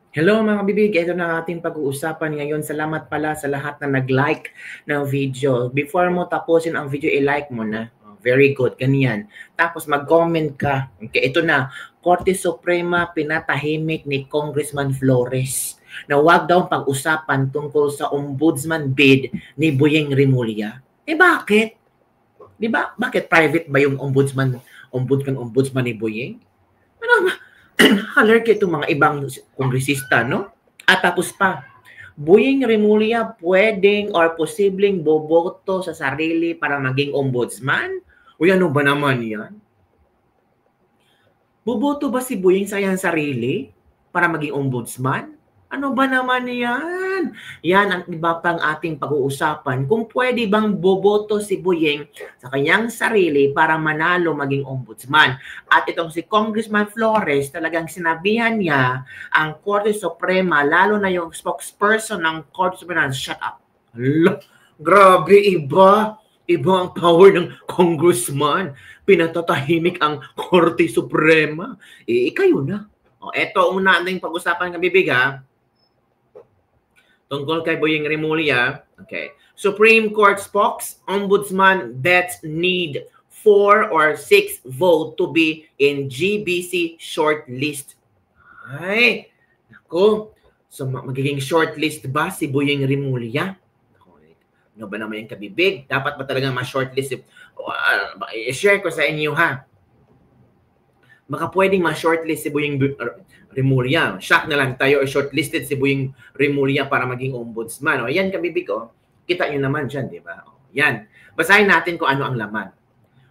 Hello mga kabibig, ito na ating pag-uusapan ngayon. Salamat pala sa lahat na nag-like ng video. Before mo tapusin ang video, i-like mo na. Very good, ganyan. Tapos mag-comment ka. Okay, ito na. Korte Suprema pinatahimik ni Congressman Flores na wag daw pag-usapan tungkol sa ombudsman bid ni Boyeng Rimulya. Bakit? Di ba? Bakit private ba yung ombudsman ni Boyeng? Ano, alert itong mga ibang kongresista, no? At tapos pa, Boyeng Rimulya pwedeng or posibleng boboto sa sarili para maging ombudsman? Uy, ano ba naman yan? Boboto ba si Boyeng sa iyang sarili para maging ombudsman? Ano ba naman yan? Yan ang iba pang ating pag-uusapan. Kung pwede bang boboto si Boyeng sa kanyang sarili para manalo maging ombudsman. At itong si Congressman Flores, talagang sinabihan niya ang Korte Suprema, lalo na yung spokesperson ng Korte Suprema, shut up. Grabe, iba. Iba ang power ng congressman. Pinatatahimik ang Korte Suprema. Kayo na. Eto, una nating pag-usapan ng bibig, ha? Tungkol kay Boyeng Rimulya, okay. Supreme Court spokes, ombudsman bets need 4 or 6 vote to be in GBC shortlist. Ay, naku. So magiging shortlist ba si Boyeng Rimulya? Ano ba naman yung kabibig? Dapat ba talagang ma-shortlist? I-share ko sa inyo, ha? Baka pwedeng ma-shortlist si Boyeng Rimulya. Shock na lang tayo, shortlisted si Boyeng Rimulya para maging ombudsman. Yan, kabibig, kita nyo naman dyan, di ba? Yan. Basahin natin kung ano ang laman.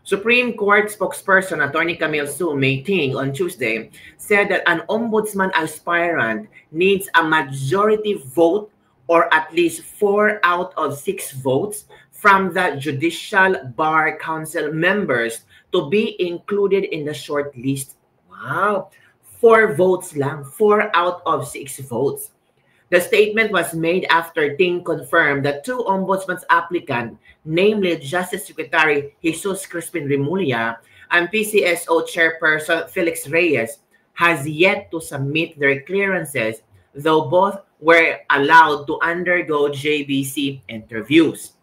Supreme Court spokesperson Attorney Camille Sue Mei-Ting on Tuesday said that an ombudsman aspirant needs a majority vote or at least 4 out of 6 votes from the Judicial Bar Council members to be included in the short list. Wow! 4 votes lang. 4 out of 6 votes. The statement was made after Ting confirmed that 2 ombudsman's applicants, namely Justice Secretary Jesus Crispin Rimulya and PCSO Chairperson Felix Reyes, has yet to submit their clearances, though both were allowed to undergo JBC interviews.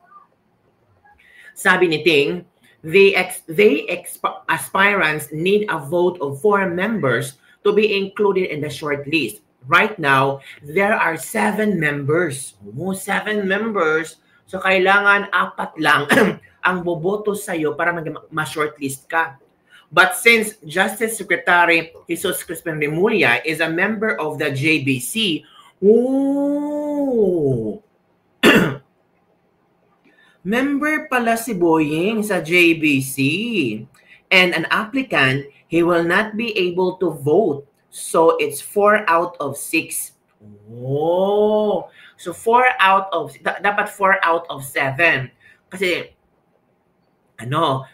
Sabi ni Ting, aspirants need a vote of 4 members to be included in the short list. Right now, there are 7 members. 7 members. So, kailangan 4 lang ang boboto sa'yo para ma-shortlist ka. But since Justice Secretary Jesus Crispin Rimulya is a member of the JBC, member pala si Boyeng sa JBC. And an applicant, he will not be able to vote. So, it's 4 out of 6. So, dapat 4 out of 7. Kasi,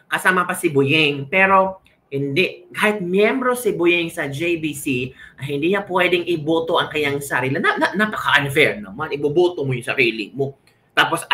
kasama pa si Boyeng. Pero, hindi, kahit miyembro si Boyeng sa JBC, hindi niya pwedeng iboto ang kanyang sarili. Napaka-unfair naman. Iboboto mo yung sarili mo. Tapos,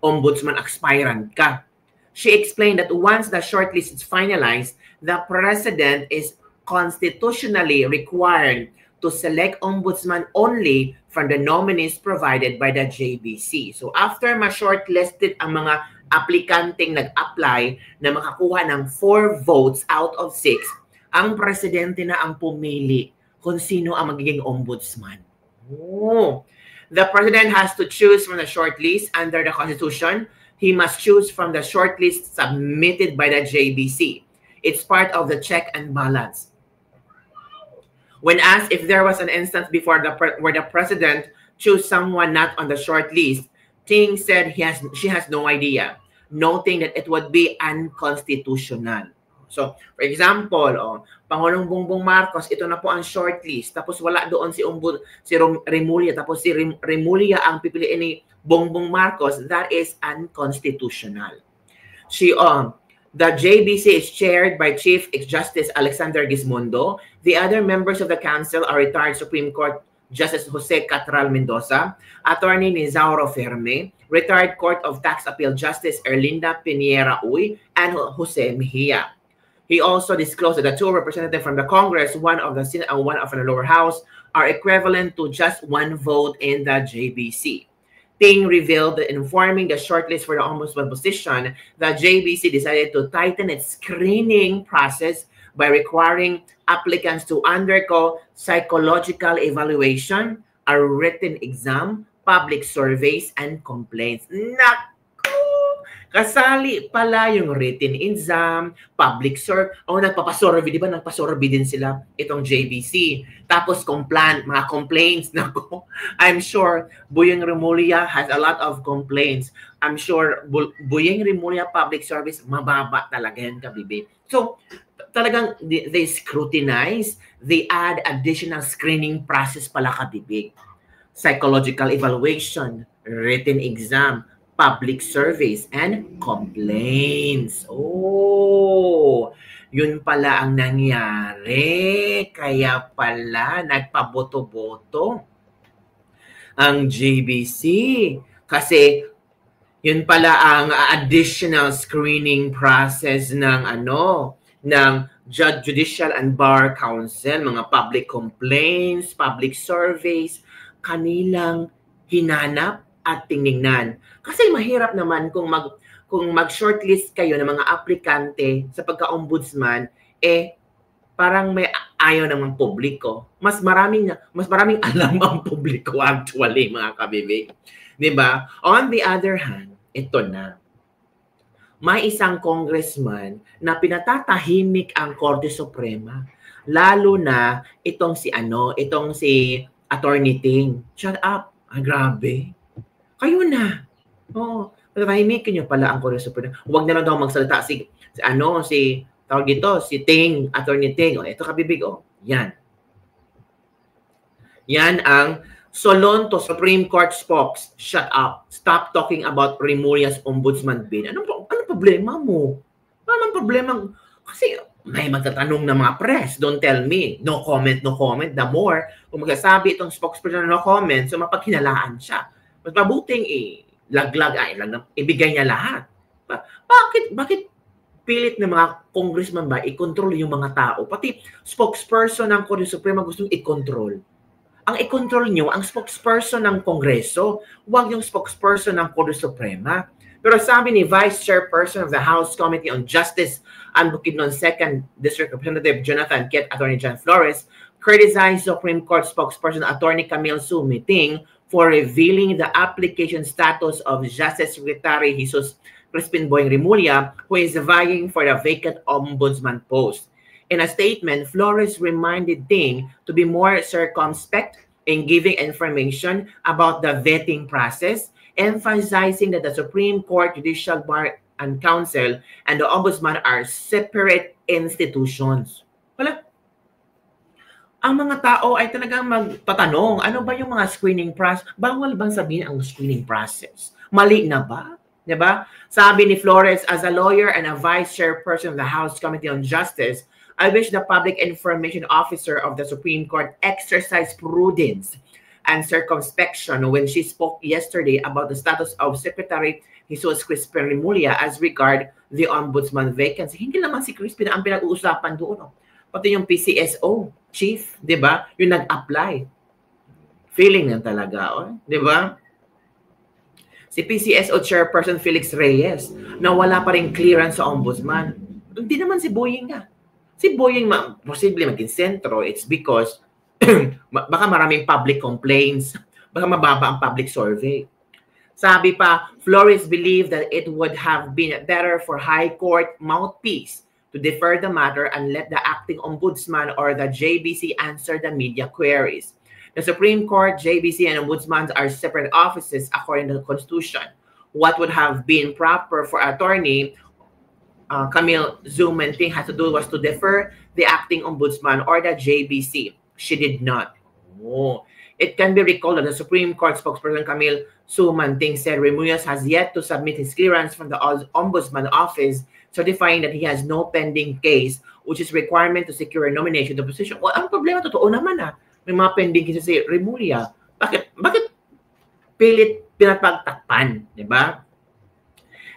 ombudsman aspirant ka. She explained that once the shortlist is finalized, the president is constitutionally required to select ombudsman only from the nominees provided by the JBC. So after ma-shortlisted ang mga aplikanteng nag-apply na makakuha ng 4 votes out of 6, ang presidente na ang pumili kung sino ang magiging ombudsman. The president has to choose from the shortlist under the Constitution. He must choose from the shortlist submitted by the JBC. It's part of the check and balance. When asked if there was an instance before where the president chose someone not on the short list, Ting said she has no idea, noting that it would be unconstitutional. So, for example, Pangulong Bongbong Marcos, ito na po ang short list. Tapos wala doon si Rimulya. Tapos si Rimulya ang pipiliin ni Bongbong Marcos. That is unconstitutional. The JBC is chaired by Chief Justice Alexander Gismondo. The other members of the council are retired Supreme Court Justice Jose Catral Mendoza, Attorney Nizauro Ferme, retired Court of Tax Appeal Justice Erlinda Piniera Uy, and Jose Mejia. He also disclosed that the 2 representatives from the Congress, one of the Senate and one of the lower house, are equivalent to just one vote in the JBC. Ting revealed that in forming the shortlist for the ombudsman position, the JBC decided to tighten its screening process by requiring applicants to undergo psychological evaluation, a written exam, public surveys, and complaints. Kasali pala yung written exam, public survey. Nagpapasurvey, di ba? Nagpasurvey din sila itong JBC. Tapos mga complaints. Nako, I'm sure Boyeng Remulla has a lot of complaints. I'm sure Boyeng Remulla Public Service, mababa talaga yan, kabibi. So, talagang they scrutinize, they add additional screening process pala, kabibig. Psychological evaluation, written exam, public surveys, and complaints. Oh, yun pala ang nangyari. Kaya pala nagpaboto-boto ang JBC. Kasi yun pala ang additional screening process ng ng Judicial and Bar Council, mga public complaints, public surveys, kanilang hinanap at tinignan. Kasi mahirap naman kung mag-shortlist kayo ng mga aplikante sa pagka-ombudsman, parang may ayaw ng publiko. Mas maraming alam ang publiko actually, mga kabibig. 'Di ba? On the other hand, ito na. May isang congressman na pinatatahimik ang Korte Suprema. Lalo na itong si Attorney Ting. Shut up. Grabe. Kayo na. Oo. Patahimikin niyo pala ang Korte Suprema. Huwag na lang daw magsalita si tawag dito, si Ting, Attorney Ting. Ito kabibig, Yan. Yan ang Solon to Supreme Court spokes. Shut up. Stop talking about Remulla's ombudsman bid. Anong problema mo? Anong problema? Kasi may magtatanong ng mga press. Don't tell me. No comment, no comment. The more, kung magsasabi itong spokesperson no comment, so mapaghinalaan siya. Mas mabuting ibigay niya lahat. Bakit pilit ng mga congressman ba i-control yung mga tao? Pati spokesperson ng Korte Suprema gustong i-control. Ang i-control nyo, ang spokesperson ng Kongreso, huwag yung spokesperson ng Korte Suprema. Pero sabi ni Vice Chairperson of the House Committee on Justice and Bukidnon 2nd District Representative Jonathan Ket, Attorney John Flores, criticized Supreme Court spokesperson Attorney Camille Sue Ting for revealing the application status of Justice Secretary Jesus Crispin Boyeng Remulla, who is vying for the vacant ombudsman post. In a statement, Flores reminded Ting to be more circumspect in giving information about the vetting process, emphasizing that the Supreme Court, Judicial Bar and Council, and the Ombudsman are separate institutions. Wala. Ang mga tao ay talagang magpatanong, ano ba yung mga screening process? Bawal bang sabihin ang screening process? Mali na ba? Diba? Sabi ni Flores, as a lawyer and a vice chairperson of the House Committee on Justice, I wish the Public Information Officer of the Supreme Court exercise prudence and circumspection when she spoke yesterday about the status of Secretary Jesus Crispin Remulla as regard the ombudsman vacancy. Hindi naman si Crispin ang pinag-uusapan doon. Pati yung PCSO chief, di ba? Yung nag-apply. Feeling yan talaga, di ba? Si PCSO Chairperson Felix Reyes na wala pa rin clearance sa ombudsman. Hindi naman si Boyeng nga. Si Boyeng posible maging sentro. It's because baka maraming public complaints. Baka mababa ang public survey. Sabi pa, Flores believed that it would have been better for High Court mouthpiece to defer the matter and let the acting ombudsman or the JBC answer the media queries. The Supreme Court, JBC, and ombudsman are separate offices according to the Constitution. What would have been proper for Attorney Camille Sue Ting had to do was to defer the acting ombudsman or the JBC. She did not. It can be recalled that the Supreme Court spokesperson Camille Sue Ting said Remulla has yet to submit his clearance from the Ombudsman Office, certifying that he has no pending case, which is requirement to secure a nomination to the position. Well, ang problema, totoo naman may mga pending cases si Remulla. Bakit pilit pinapagtakpan, di ba?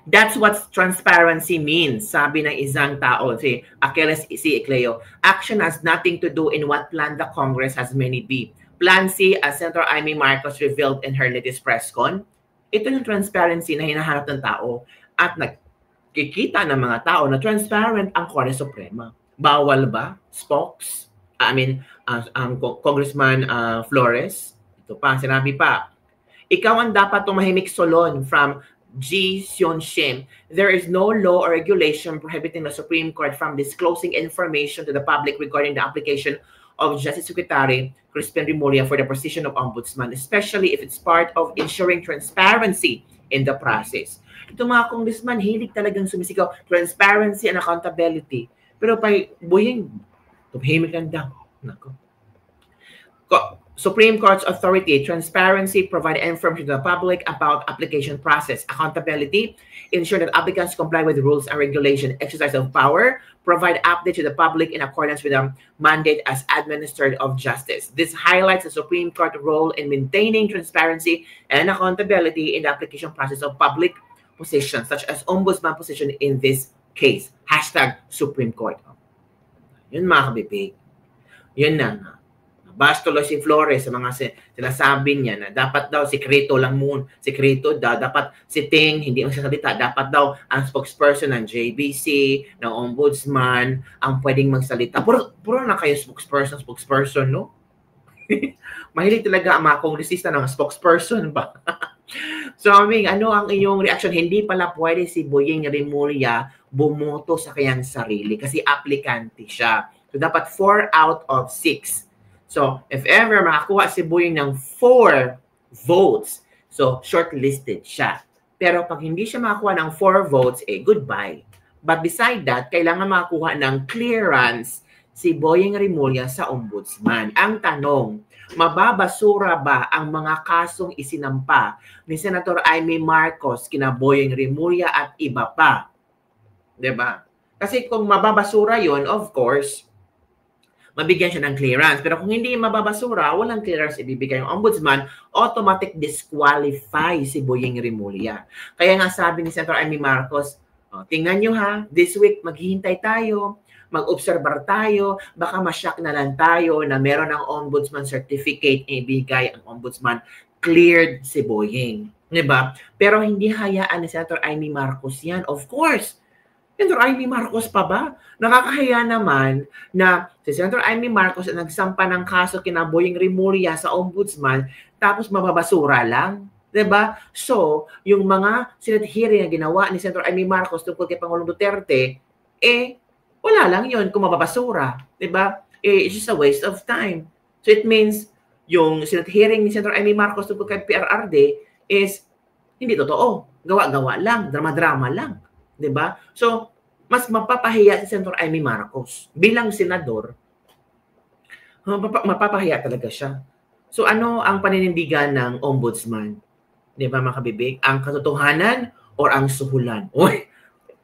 That's what transparency means, sabi ng isang tao, si Achilles C. Ecleo. Action has nothing to do in what plan the Congress has may be. Plan C, as Senator Amy Marcos revealed in her latest press con, ito yung transparency na hinahanap ng tao at nagkikita ng mga tao na transparent ang Korte Suprema. Bawal ba? Spokes? Congressman Flores, ito pa, sinabi pa, ikaw ang dapat tumahimik solon from G. Sion Shim. There is no law or regulation prohibiting the Supreme Court from disclosing information to the public regarding the application of Justice Secretary Crispin Remulla for the position of Ombudsman, especially if it's part of ensuring transparency in the process. Ito mga congressman, hilig talagang sumisigaw, transparency and accountability. Pero kay Boyeng, tumahimik lang daw. Nako. Supreme Court's authority, transparency, provide information to the public about application process, accountability, ensure that applicants comply with rules and regulation, exercise of power, provide update to the public in accordance with the mandate as administrator of justice. This highlights the Supreme Court role in maintaining transparency and accountability in the application process of public positions, such as ombudsman position in this case. Hashtag Supreme Court. Yun mga kabibig. Yun na. Bastuloy si Flores sa mga sinasabi niya na dapat daw sekreto lang muna, sekreto daw, dapat si Ting hindi magsasalita, dapat daw ang spokesperson ng JBC, ng ombudsman, ang pwedeng magsalita. Puro na kayo spokesperson, no? Mahilig talaga ang mga kongresista ng spokesperson ba? So, Ming, ano ang iyong reaction? Hindi pala pwede si Boyeng Remulla bumoto sa kanyang sarili kasi aplikante siya. So, dapat 4 out of 6. So, if ever makakuha si Boyeng ng 4 votes, so shortlisted siya. Pero pag hindi siya makakuha ng 4 votes, goodbye. But beside that, kailangan makakuha ng clearance si Boyeng Remulla sa ombudsman. Ang tanong, mababasura ba ang mga kasong isinampa ni Senator Amy Marcos kina Boyeng Remulla at iba pa? Diba? Kasi kung mababasura yon, of course, mabigyan siya ng clearance. Pero kung hindi mababasura, walang clearance ibibigay yung ombudsman, automatic disqualify si Boyeng Remulla. Kaya nga sabi ni Senator Amy Marcos, tingnan nyo ha, this week maghihintay tayo, mag-obserbar tayo, baka masyak na lang tayo na meron ng ombudsman certificate ibigay ang ombudsman, cleared si Boyeng. Diba? Pero hindi hayaan ni Senator Amy Marcos yan. Of course, Senator Amy Marcos pa ba? Nakakahiya naman na si Senator Amy Marcos ang nagsampa ng kaso kina Boyeng Remulla sa ombudsman tapos mababasura lang. Diba? So, yung mga Senate hearing na ginawa ni Senator Amy Marcos tungkol kay Pangulong Duterte, wala lang yun kung mababasura. Diba? It's just a waste of time. So, it means yung Senate hearing ni Senator Amy Marcos tungkol kay PRRD is hindi totoo. Gawa-gawa lang. Drama-drama lang. Diba? So, mas mapapahiya si Senator Amy Marcos. Bilang senador, mapapahiya talaga siya. So, ano ang paninindigan ng ombudsman? Diba, mga kabibig? Ang katotohanan or ang suhulan? Uy,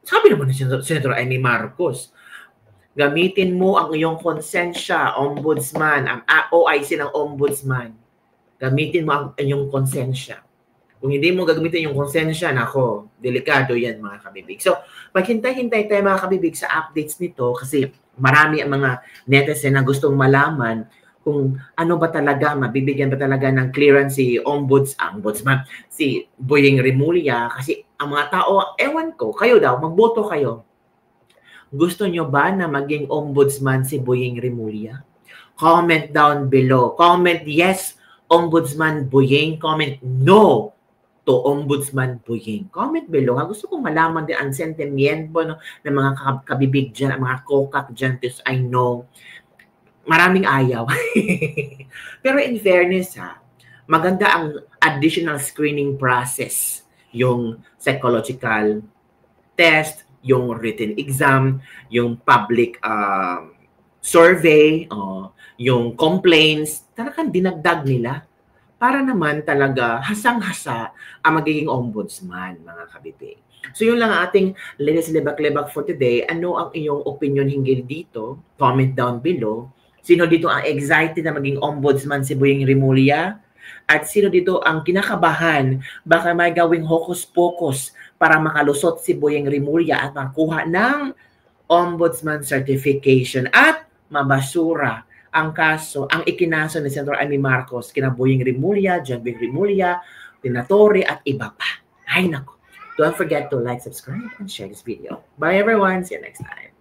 sabi naman ni Senator Amy Marcos, gamitin mo ang iyong konsensya, ombudsman, ang OIC ng ombudsman. Gamitin mo ang iyong konsensya. Kung hindi mo gagamitin yung konsensya, nako, delikado yan mga kabibig. So, maghintay-hintay tayo mga kabibig sa updates nito kasi marami ang mga netizen na gustong malaman kung ano ba talaga, mabibigyan ba talaga ng clearance si ombudsman, si Boyeng Remulla. Kasi ang mga tao, ewan ko, kayo daw, magboto kayo. Gusto nyo ba na maging ombudsman si Boyeng Remulla? Comment down below. Comment yes, Ombudsman Boyeng. Comment no to Ombudsman Boyeng. Comment below. Gusto kong malaman din ang sentimiento ng mga kabibig dyan, ang mga kokak dyan. Because I know, maraming ayaw. Pero in fairness, maganda ang additional screening process. Yung psychological test, yung written exam, yung public survey, yung complaints, talagang dinagdag nila para naman talaga hasang-hasa ang magiging ombudsman, mga kabibig. So yun lang ang ating latest libak-libak for today. Ano ang iyong opinion hinggil dito? Comment down below. Sino dito ang excited na maging ombudsman si Boyeng Remulla? At sino dito ang kinakabahan baka may gawing hocus-pocus para makalusot si Boyeng Remulla at makuha ng ombudsman certification at mabasura ang kaso, ang ikinaso ni Senator Amy Marcos, kina Boying Rimulya, John Vic Rimulya, Tina Torre, at iba pa. Ay nako. Don't forget to like, subscribe, and share this video. Bye everyone. See you next time.